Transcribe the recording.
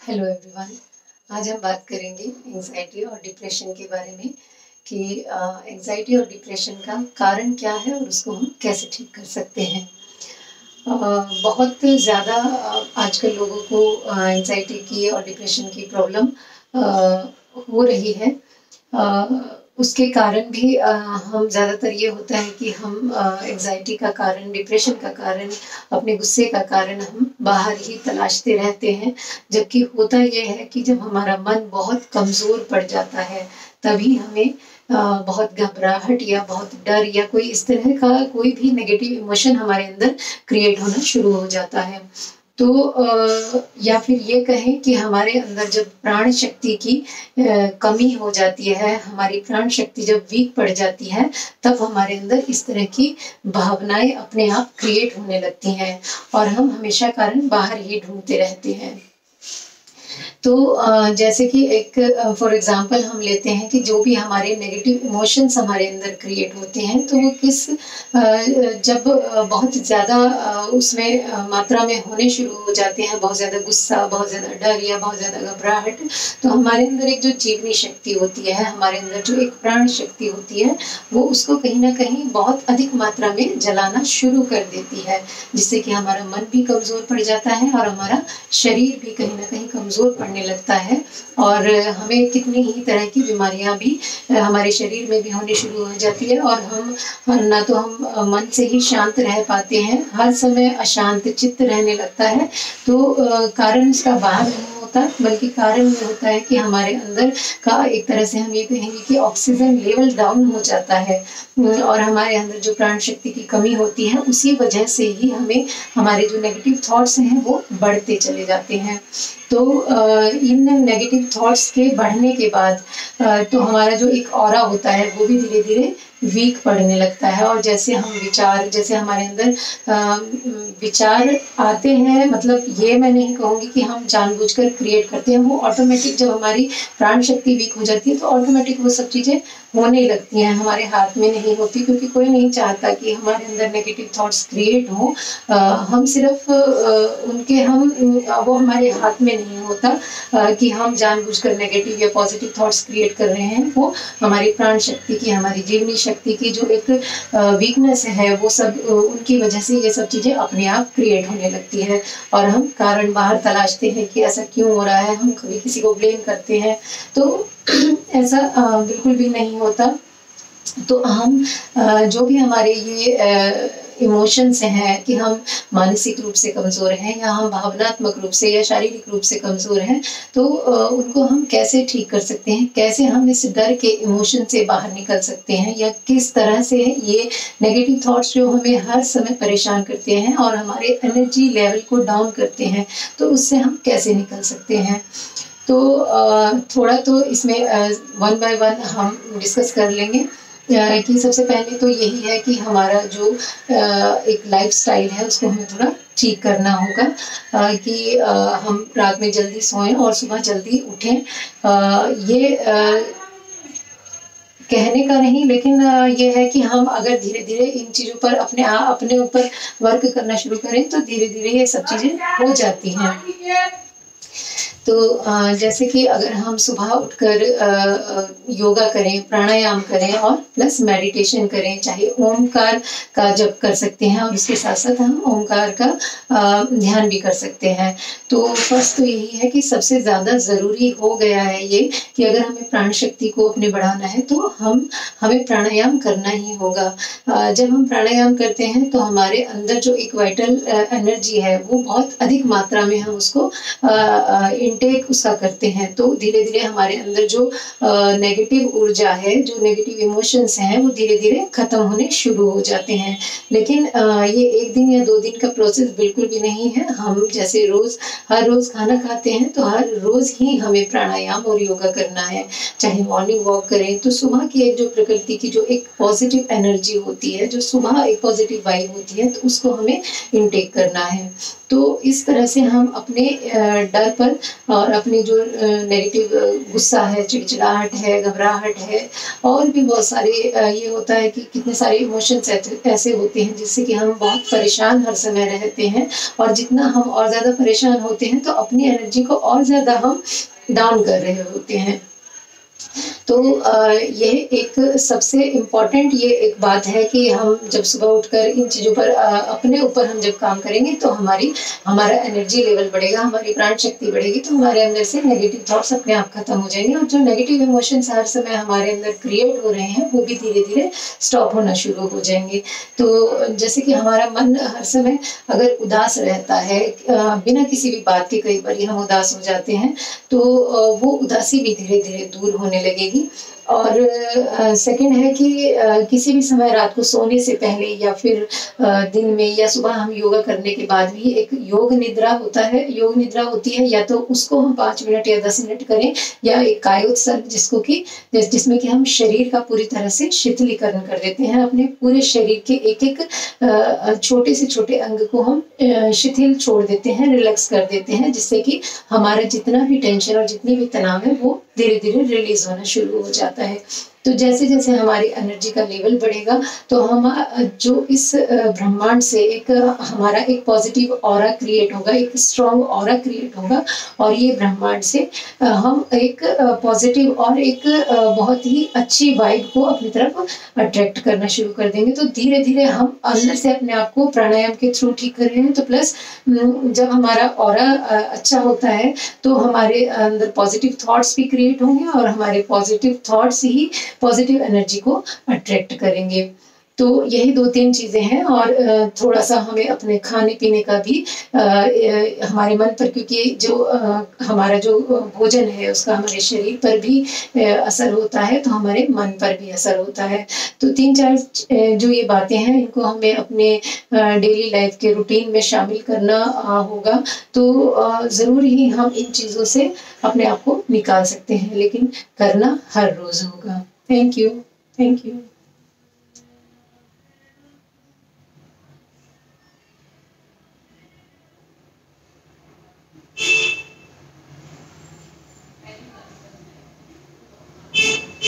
Hello everyone. आज हम बात करेंगे एंजाइटी और डिप्रेशन के बारे में कि एंजाइटी और डिप्रेशन का कारण क्या है और उसको हम कैसे ठीक कर सकते हैं। बहुत ज़्यादा आजकल लोगों को एंजाइटी की और डिप्रेशन की प्रॉब्लम हो रही है। उसके कारण भी हम ज़्यादातर ये होता है कि हम एंजाइटी का कारण, डिप्रेशन का कारण, अपने गुस्से का कारण हम बाहर ही तलाशते रहते हैं। जबकि होता ये है कि जब हमारा मन बहुत कमज़ोर पड़ जाता है तभी हमें बहुत घबराहट या बहुत डर या कोई इस तरह का कोई भी नेगेटिव इमोशन हमारे अंदर क्रिएट होना शुरू हो जाता है। तो या फिर ये कहें कि हमारे अंदर जब प्राण शक्ति की कमी हो जाती है, हमारी प्राण शक्ति जब वीक पड़ जाती है, तब हमारे अंदर इस तरह की भावनाएं अपने आप क्रिएट होने लगती हैं और हम हमेशा कारण बाहर ही ढूंढते रहते हैं। तो जैसे कि एक फॉर एग्जांपल हम लेते हैं कि जो भी हमारे नेगेटिव इमोशंस हमारे अंदर क्रिएट होते हैं तो वो किस जब बहुत ज़्यादा उसमें मात्रा में होने शुरू हो जाते हैं, बहुत ज़्यादा गुस्सा, बहुत ज़्यादा डर या बहुत ज़्यादा घबराहट, तो हमारे अंदर एक जो जीवनी शक्ति होती है, हमारे अंदर जो एक प्राण शक्ति होती है, वो उसको कहीं ना कहीं बहुत अधिक मात्रा में जलाना शुरू कर देती है, जिससे कि हमारा मन भी कमज़ोर पड़ जाता है और हमारा शरीर भी कहीं ना कहीं कमज़ोर पड़ने लगता है और हमें कितनी ही तरह की बीमारियां भी हमारे शरीर में भी होनी शुरू हो जाती है और हम ना तो हम मन से ही शांत रह पाते हैं, हर समय अशांत चित्त रहने लगता है। तो कारण इसका बाहर नहीं होता, बल्कि कारण ये होता है कि हमारे अंदर का एक तरह से हम ये कहेंगे कि ऑक्सीजन लेवल डाउन हो जाता है और हमारे अंदर जो प्राण शक्ति की कमी होती है उसी वजह से ही हमें हमारे जो नेगेटिव थॉट्स हैं वो बढ़ते चले जाते हैं। तो इन नेगेटिव थॉट्स के बढ़ने के बाद तो हमारा जो एक ऑरा होता है वो भी धीरे धीरे वीक पड़ने लगता है और जैसे हम विचार, जैसे हमारे अंदर विचार आते हैं, मतलब ये मैं नहीं कहूँगी कि हम जानबूझकर क्रिएट करते हैं, वो ऑटोमेटिक जब हमारी प्राण शक्ति वीक हो जाती है तो ऑटोमेटिक वो सब चीज़ें होने लगती हैं, हमारे हाथ में नहीं होती, क्योंकि कोई नहीं चाहता कि हमारे अंदर नेगेटिव थॉट्स क्रिएट हो। हम सिर्फ उनके वो हमारे हाथ में नहीं होता कि हम जानबूझकर नेगेटिव या पॉजिटिव थॉट्स क्रिएट कर रहे हैं। वो हमारी प्राण शक्ति की, हमारी जीवनी शक्ति की जो एक वीकनेस है, वो सब उनकी वजह से ये सब चीज़ें अपने आप क्रिएट होने लगती है और हम कारण बाहर तलाशते हैं कि ऐसा क्यों हो रहा है, हम कभी किसी को ब्लेम करते हैं, तो ऐसा बिल्कुल भी नहीं होता। तो हम जो भी हमारे ये इमोशंस हैं कि हम मानसिक रूप से कमज़ोर हैं या हम भावनात्मक रूप से या शारीरिक रूप से कमज़ोर हैं, तो उनको हम कैसे ठीक कर सकते हैं, कैसे हम इस डर के इमोशन से बाहर निकल सकते हैं, या किस तरह से ये नेगेटिव थॉट्स जो हमें हर समय परेशान करते हैं और हमारे एनर्जी लेवल को डाउन करते हैं, तो उससे हम कैसे निकल सकते हैं। तो थोड़ा तो इसमें वन बाय वन हम डिस्कस कर लेंगे कि सबसे पहले तो यही है कि हमारा जो एक लाइफस्टाइल है उसको हमें थोड़ा ठीक करना होगा कि हम रात में जल्दी सोएं और सुबह जल्दी उठें। ये कहने का नहीं, लेकिन ये है कि हम अगर धीरे धीरे इन चीज़ों पर अपने ऊपर वर्क करना शुरू करें तो धीरे धीरे ये सब चीज़ें हो जाती हैं। तो जैसे कि अगर हम सुबह उठकर योगा करें, प्राणायाम करें और प्लस मेडिटेशन करें, चाहे ओमकार का जप कर सकते हैं और उसके साथ साथ हम ओमकार का ध्यान भी कर सकते हैं। तो फर्स्ट तो यही है कि सबसे ज़्यादा ज़रूरी हो गया है ये कि अगर हमें प्राण शक्ति को अपने बढ़ाना है तो हमें प्राणायाम करना ही होगा। जब हम प्राणायाम करते हैं तो हमारे अंदर जो एक वाइटल एनर्जी है वो बहुत अधिक मात्रा में हम उसको इनटेक उसका करते हैं, तो धीरे धीरे हमारे अंदर जो नेगेटिव ऊर्जा है, जो नेगेटिव इमोशंस हैं, वो धीरे धीरे खत्म होने शुरू हो जाते हैं। लेकिन ये एक दिन या 2 दिन का प्रोसेस बिल्कुल भी नहीं है। हम जैसे हर रोज खाना खाते हैं तो हर रोज ही हमें प्राणायाम और योगा करना है, चाहे मॉर्निंग वॉक करें तो सुबह की एक जो प्रकृति की जो एक पॉजिटिव एनर्जी होती है, जो सुबह एक पॉजिटिव वाइब होती है, तो उसको हमें इनटेक करना है। तो इस तरह से हम अपने डर पर और अपनी जो नेगेटिव गुस्सा है, चिड़चिड़ाहट है, घबराहट है, और भी बहुत सारे ये होता है कि कितने सारे इमोशंस ऐसे होते हैं जिससे कि हम बहुत परेशान हर समय रहते हैं, और जितना हम और ज़्यादा परेशान होते हैं तो अपनी एनर्जी को और ज़्यादा हम डाउन कर रहे होते हैं। तो यह एक सबसे इम्पॉर्टेंट ये एक बात है कि हम जब सुबह उठकर इन चीज़ों पर अपने ऊपर हम जब काम करेंगे तो हमारा एनर्जी लेवल बढ़ेगा, हमारी प्राण शक्ति बढ़ेगी, तो हमारे अंदर से नेगेटिव थॉट्स अपने आप खत्म हो जाएंगे, और जो नेगेटिव इमोशंस हर समय हमारे अंदर क्रिएट हो रहे हैं वो भी धीरे धीरे स्टॉप होना शुरू हो जाएंगे। तो जैसे कि हमारा मन हर समय अगर उदास रहता है, बिना किसी भी बात के कई बार हम उदास हो जाते हैं, तो वो उदासी भी धीरे धीरे दूर होने लगेगी। और सेकंड है कि किसी भी समय रात को सोने से पहले या फिर दिन में या सुबह हम योगा करने के बाद भी एक योग निद्रा होती है, या तो उसको हम 5 मिनट या 10 मिनट करें, या एक कायोत्सर्ग जिसमें कि हम शरीर का पूरी तरह से शिथिलीकरण कर देते हैं, अपने पूरे शरीर के एक एक छोटे से छोटे अंग को हम शिथिल छोड़ देते हैं, रिलैक्स कर देते हैं, जिससे कि हमारा जितना भी टेंशन और जितनी भी तनाव है वो धीरे धीरे रिलीज होना शुरू हो जाता है। तो जैसे जैसे हमारी एनर्जी का लेवल बढ़ेगा तो हम जो इस ब्रह्मांड से हमारा एक पॉजिटिव ऑरा क्रिएट होगा, एक स्ट्रॉन्ग ऑरा क्रिएट होगा, और ये ब्रह्मांड से हम एक पॉजिटिव और एक बहुत ही अच्छी वाइब को अपनी तरफ अट्रैक्ट करना शुरू कर देंगे। तो धीरे धीरे हम अंदर से अपने आप को प्राणायाम के थ्रू ठीक कर रहे हैं, तो प्लस जब हमारा ऑरा अच्छा होता है तो हमारे अंदर पॉजिटिव थॉट्स भी क्रिएट होंगे, और हमारे पॉजिटिव थॉट्स ही पॉजिटिव एनर्जी को अट्रैक्ट करेंगे। तो यही 2-3 चीज़ें हैं, और थोड़ा सा हमें अपने खाने पीने का भी हमारे मन पर, क्योंकि जो हमारा जो भोजन है उसका हमारे शरीर पर भी असर होता है, तो हमारे मन पर भी असर होता है। तो 3-4 जो ये बातें हैं इनको हमें अपने डेली लाइफ के रूटीन में शामिल करना होगा। तो ज़रूर ही हम इन चीज़ों से अपने आप को निकाल सकते हैं, लेकिन करना हर रोज़ होगा। Thank you.